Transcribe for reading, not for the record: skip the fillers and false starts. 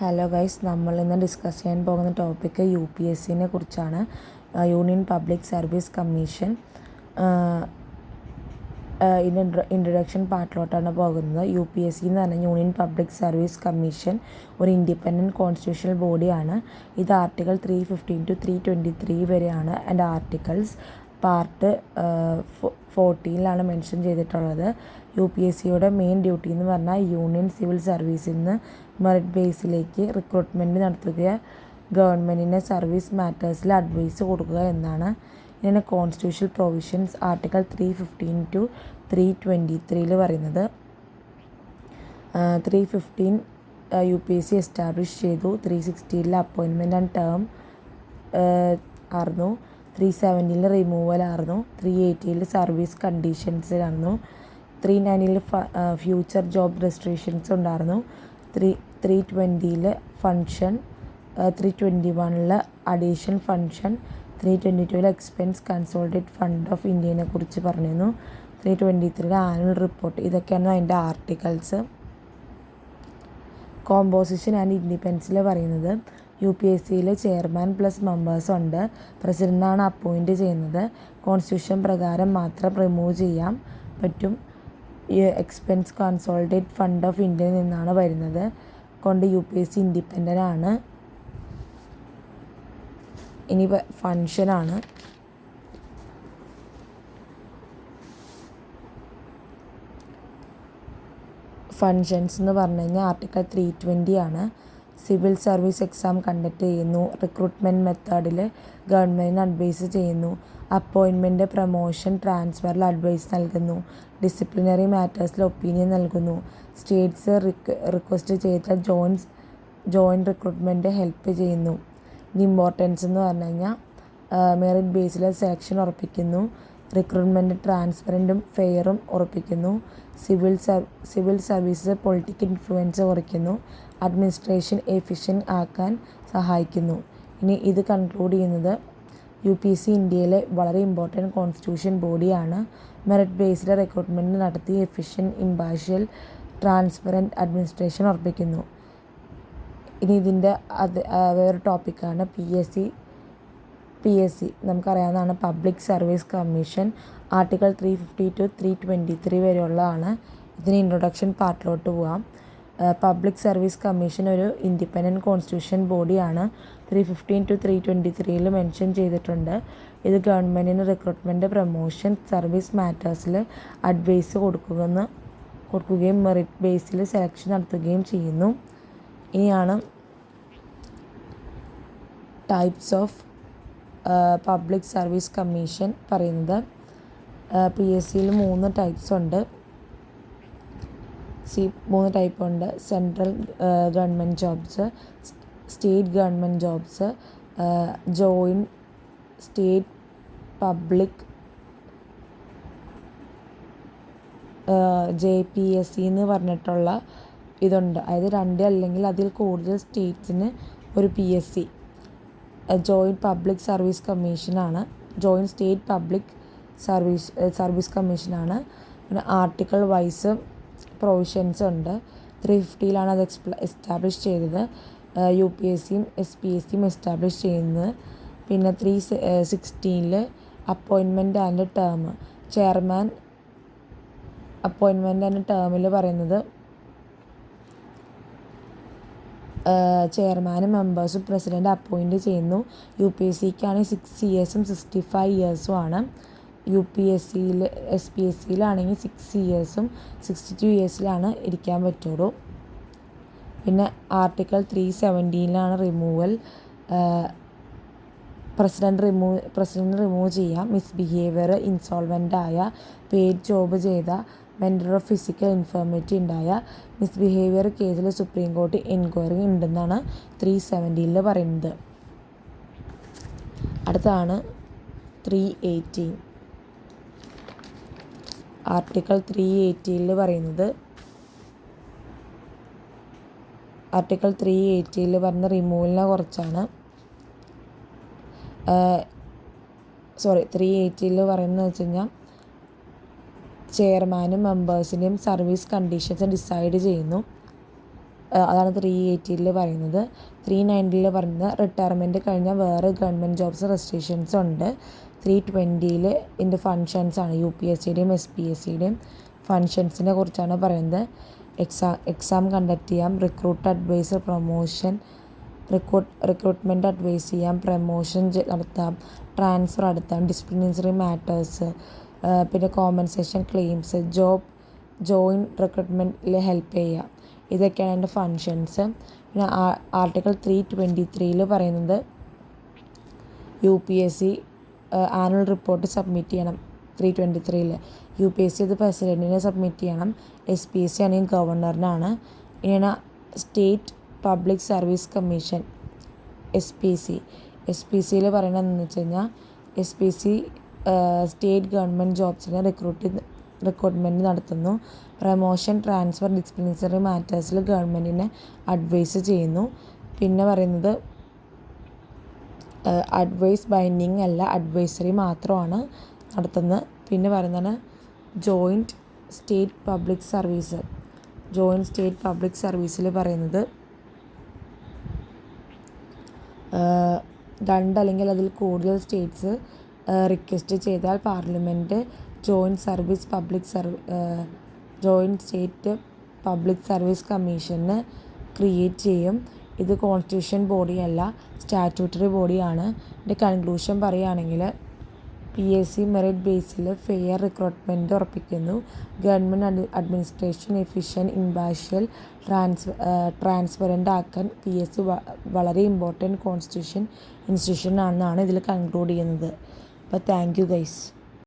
Hello guys, നമ്മൾ ഇന്ന് discuss ചെയ്യാൻ പോകുന്ന ടോപ്പിക്ക് UPSCനെ കുറിച്ചാണ്. Union public service commission. ഇതിൻ്റെ ഇൻട്രൊഡക്ഷൻ പാർട്ടിലോട്ടാണ് പോകുന്നത്. UPSC എന്ന് പറഞ്ഞാൽ യൂണിയൻ പബ്ലിക് സർവീസ് കമ്മീഷൻ ഒരു ഇൻഡിപെൻഡൻറ്റ് കോൺസ്റ്റിറ്റ്യൂഷണൽ ബോഡിയാണ്. ഇത് ആർട്ടിക്കിൾ 315 to 323 വരെയാണ്. ആൻഡ് ആർട്ടിക്കിൾസ് പാർട്ട് 14 മെൻഷൻ ചെയ്തിട്ടുള്ളത്. UPSCയുടെ മെയിൻ ഡ്യൂട്ടി എന്ന് പറഞ്ഞാൽ യൂണിയൻ സിവിൽ സർവീസിൽ നിന്ന് മെറിറ്റ് ബേസിലേക്ക് റിക്രൂട്ട്മെൻറ്റ് നടത്തുക, ഗവൺമെൻറ്റിൻ്റെ സർവീസ് മാറ്റേഴ്സിൽ അഡ്വൈസ് കൊടുക്കുക എന്നാണ്. ഇതിന് കോൺസ്റ്റിറ്റ്യൂഷണൽ പ്രൊവിഷൻസ് ആർട്ടിക്കിൾ 315 to 323 പറയുന്നത്. 315 UPSC എസ്റ്റാബ്ലിഷ് ചെയ്തു. 316 അപ്പോയിൻമെൻറ്റ് ആൻഡ് ടേം ആയിരുന്നു. 317 റിമൂവൽ ആയിരുന്നു. 318 സർവീസ് കണ്ടീഷൻസിലായിരുന്നു. 319 ഫ്യൂച്ചർ ജോബ് റെസ്ട്രിക്ഷൻസ് ഉണ്ടായിരുന്നു. 320 function, 321 addition function, 322 expense consolidate fund of ഇന്ത്യനെ കുറിച്ച് പറഞ്ഞിരുന്നു. 323 ആനുവൽ റിപ്പോർട്ട്. ഇതൊക്കെയാണ് അതിൻ്റെ ആർട്ടിക്കിൾസ്. കോമ്പോസിഷൻ ആൻഡ് ഇൻഡിപെൻഡൻസിൽ പറയുന്നത് UPSCയിൽ ചെയർമാൻ പ്ലസ് മെമ്പേഴ്സ് ഉണ്ട്. പ്രസിഡൻ്റാണ് അപ്പോയിൻറ്റ് ചെയ്യുന്നത്. കോൺസ്റ്റിറ്റ്യൂഷൻ പ്രകാരം മാത്രം റിമൂവ് ചെയ്യാൻ പറ്റും. എക്സ്പെൻസ് കൺസോളിഡേറ്റ് ഫണ്ട് ഓഫ് ഇന്ത്യയിൽ നിന്നാണ് വരുന്നത് കൊണ്ട് UPSC ഇൻഡിപെൻഡൻ്റ് ആണ്. ഇനി ഫങ്ഷനാണ്. ഫങ്ഷൻസ് എന്ന് പറഞ്ഞു കഴിഞ്ഞാൽ ആർട്ടിക്കിൾ 320 ആണ്. സിവിൽ സർവീസ് എക്സാം കണ്ടക്ട് ചെയ്യുന്നു. റിക്രൂട്ട്മെൻറ്റ് മെത്തേഡിൽ ഗവൺമെൻറ്റിന് അഡ്വൈസ് ചെയ്യുന്നു. അപ്പോയിൻമെൻറ്റ്, പ്രൊമോഷൻ, ട്രാൻസ്ഫറിൽ അഡ്വൈസ് നൽകുന്നു. ഡിസിപ്ലിനറി മാറ്റേഴ്സിൽ ഒപ്പീനിയൻ നൽകുന്നു. സ്റ്റേറ്റ്സ് റിക്വസ്റ്റ് ചെയ്ത ജോയിൻറ്റ് റിക്രൂട്ട്മെൻറ്റ് ഹെൽപ്പ് ചെയ്യുന്നു. ഇനി ഇമ്പോർട്ടൻസ് എന്ന് പറഞ്ഞു കഴിഞ്ഞാൽ മെറിറ്റ് ബേസിൽ സെലക്ഷൻ ഉറപ്പിക്കുന്നു. റിക്രൂട്ട്മെൻറ്റ് ട്രാൻസ്പെറൻറ്റും ഫെയറും ഉറപ്പിക്കുന്നു. സിവിൽ സർവീസ് പൊളിറ്റിക്കൽ ഇൻഫ്ലുവൻസ് കുറയ്ക്കുന്നു. അഡ്മിനിസ്ട്രേഷൻ എഫിഷ്യൻ്റ് ആക്കാൻ സഹായിക്കുന്നു. ഇനി ഇത് കൺക്ലൂഡ് ചെയ്യുന്നത് UPSC ഇന്ത്യയിലെ വളരെ ഇമ്പോർട്ടൻറ്റ് കോൺസ്റ്റിറ്റ്യൂഷൻ ബോഡിയാണ്. മെറിറ്റ് ബേസ്ഡ് റിക്രൂട്ട്മെൻറ്റ് നടത്തി എഫിഷ്യൻ്റ്, ഇമ്പാർഷ്യൽ, ട്രാൻസ്പെറൻറ്റ് അഡ്മിനിസ്ട്രേഷൻ ഉറപ്പിക്കുന്നു. ഇനി ഇതിൻ്റെ വേറൊരു ടോപ്പിക്കാണ് PSC. നമുക്കറിയാവുന്നതാണ് public service commission. Article 350 to 323 വരെയുള്ളതാണ്. ഇതിന് ഇൻട്രൊഡക്ഷൻ പാർട്ടിലോട്ട് പോകാം. പബ്ലിക് സർവീസ് കമ്മീഷൻ ഒരു ഇൻഡിപെൻഡൻറ്റ് കോൺസ്റ്റിറ്റ്യൂഷൻ ബോഡിയാണ്. 315 to 323 മെൻഷൻ ചെയ്തിട്ടുണ്ട്. ഇത് ഗവൺമെൻറ്റിന് റിക്രൂട്ട്മെൻറ്റ്, പ്രൊമോഷൻ, സർവീസ് മാറ്റേഴ്സിൽ അഡ്വൈസ് കൊടുക്കുകയും മെറിറ്റ് ബേസിൽ സെലക്ഷൻ നടത്തുകയും ചെയ്യുന്നു. ഇനിയാണ് types of public service commission പറയുന്നത്. PSCയിൽ 3 ടൈപ്സ് ഉണ്ട്. 3 ടൈപ്പ് ഉണ്ട്. Central government jobs, state government jobs, joint state public JPSC എന്ന് പറഞ്ഞിട്ടുള്ള ഇതുണ്ട്. അതായത് 2 അല്ലെങ്കിൽ അതിൽ കൂടുതൽ സ്റ്റേറ്റ്സിന് ഒരു PSC. ജോയിൻറ്റ് പബ്ലിക് സർവീസ് കമ്മീഷനാണ്. ജോയിൻറ്റ് സ്റ്റേറ്റ് പബ്ലിക് സർവീസ് കമ്മീഷനാണ്. പിന്നെ ആർട്ടിക്കിൾ വൈസ് പ്രൊവിഷൻസ് ഉണ്ട്. 350 അത് എസ്റ്റാബ്ലിഷ് ചെയ്തത്. UPSCയും SPSCയും എസ്റ്റാബ്ലിഷ് ചെയ്യുന്നത്. പിന്നെ 316 appointment and term. Chairman appointment and ടേമിൽ പറയുന്നത് ചെയർമാനും മെമ്പേഴ്സും പ്രസിഡൻ്റ് അപ്പോയിൻറ്റ് ചെയ്യുന്നു. UPSCക്കാണെങ്കിൽ 6 yearsഉം 65 yearsഉം ആണ്. SPSCയിലാണെങ്കിൽ 6 yearsഉം 62 yearsലാണ് ഇരിക്കാൻ പറ്റുള്ളൂ. പിന്നെ ആർട്ടിക്കിൾ 317 റിമൂവൽ. പ്രസിഡൻറ്റ് റിമൂവ് ചെയ്യാം. മിസ്ബിഹേവിയർ, ഇൻസോൾവൻ്റ് ആയ, പെയ്ഡ് ജോബ് ചെയ്ത, മെൻ്റൽ ഓഫ് ഫിസിക്കൽ ഇൻഫോർമിറ്റി ഉണ്ടായ, മിസ്ബിഹേവിയർ കേസിൽ സുപ്രീം കോടതി എൻക്വയറി ഉണ്ടെന്നാണ് 317 പറയുന്നത്. അടുത്താണ് 318. ആർട്ടിക്കിൾ 318 പറയുന്നത് ആർട്ടിക്കിൾ 318 പറയുന്ന റിമൂവലിനെ കുറിച്ചാണ്. 318 പറയുന്നത് വെച്ച് കഴിഞ്ഞാൽ ചെയർമാനും മെമ്പേഴ്സിൻ്റെയും സർവീസ് കണ്ടീഷൻസ് ഡിസൈഡ് ചെയ്യുന്നു. അതാണ് 380 പറയുന്നത്. 390 പറയുന്നത് റിട്ടയർമെൻറ്റ് കഴിഞ്ഞാൽ വേറെ ഗവൺമെൻറ് ജോബ്സ് റെസ്ട്രിക്ഷൻസ് ഉണ്ട്. 320 ഇതിൻ്റെ ഫങ്ഷൻസാണ്. UPSCയുടെയും SPSCയുടെയും ഫങ്ഷൻസിനെ കുറിച്ചാണ് പറയുന്നത്. എക്സാം കണ്ടക്ട് ചെയ്യാം, അഡ്വൈസർ പ്രൊമോഷൻ, റിക്രൂട്ട്മെൻറ്റ് അഡ്വൈസ് ചെയ്യാം, പ്രൊമോഷൻ നടത്താം, ട്രാൻസ്ഫർ നടത്താം, ഡിസിപ്ലിനറി മാറ്റേഴ്സ്, പിന്നെ കോമ്പൻസേഷൻ ക്ലെയിംസ്, ജോയിൻ റിക്രൂട്ട്മെൻറ്റിൽ ഹെൽപ്പ് ചെയ്യുക. ഇതൊക്കെയാണ് അതിൻ്റെ ഫങ്ഷൻസ്. പിന്നെ ആർട്ടിക്കിൾ 323 പറയുന്നത് UPSC ആനുവൽ റിപ്പോർട്ട് സബ്മിറ്റ് ചെയ്യണം. 323 UPSC ഇത് പ്രസിഡൻറ്റിന് സബ്മിറ്റ് ചെയ്യണം. SPSC ആണെങ്കിൽ ഗവർണറിനാണ്. ഇങ്ങനെ state public service commission SPC പറയണത് എന്ന് വെച്ച് കഴിഞ്ഞാൽ SPC സ്റ്റേറ്റ് ഗവൺമെൻറ് ജോബ്സിന് റിക്രൂട്ട്മെൻറ്റ് നടത്തുന്നു. പ്രമോഷൻ, ട്രാൻസ്ഫർ, ഡിസിപ്ലിനറി മാറ്റേഴ്സിൽ ഗവൺമെൻറ്റിനെ അഡ്വൈസ് ചെയ്യുന്നു. പിന്നെ പറയുന്നത് അഡ്വൈസ് ബൈൻഡിങ് അല്ല, അഡ്വൈസറി മാത്രമാണ് നടത്തുന്നത്. പിന്നെ പറയുന്നതാണ് ജോയിൻറ്റ് സ്റ്റേറ്റ് പബ്ലിക് സർവീസിൽ പറയുന്നത് 2 അല്ലെങ്കിൽ അതിൽ കൂടുതൽ സ്റ്റേറ്റ്സ് റിക്വസ്റ്റ് ചെയ്താൽ parliament joint state public service commission create ചെയ്യും. ഇത് കോൺസ്റ്റിറ്റ്യൂഷൻ ബോഡിയല്ല, സ്റ്റാറ്റ്യൂട്ടറി ബോഡിയാണ്. ഇതിൻ്റെ കൺക്ലൂഷൻ പറയുകയാണെങ്കിൽ PSC മെറിറ്റ് ബേസിൽ ഫെയർ റിക്രൂട്ട്മെൻറ്റ് ഉറപ്പിക്കുന്നു. Government administration efficient, impartial, transparent ആക്കാൻ PSC വളരെ ഇമ്പോർട്ടൻറ്റ് ഇൻസ്റ്റിറ്റ്യൂഷൻ ആണെന്നാണ് ഇതിൽ കൺക്ലൂഡ് ചെയ്യുന്നത്. അപ്പോൾ താങ്ക് യു ഗൈസ്.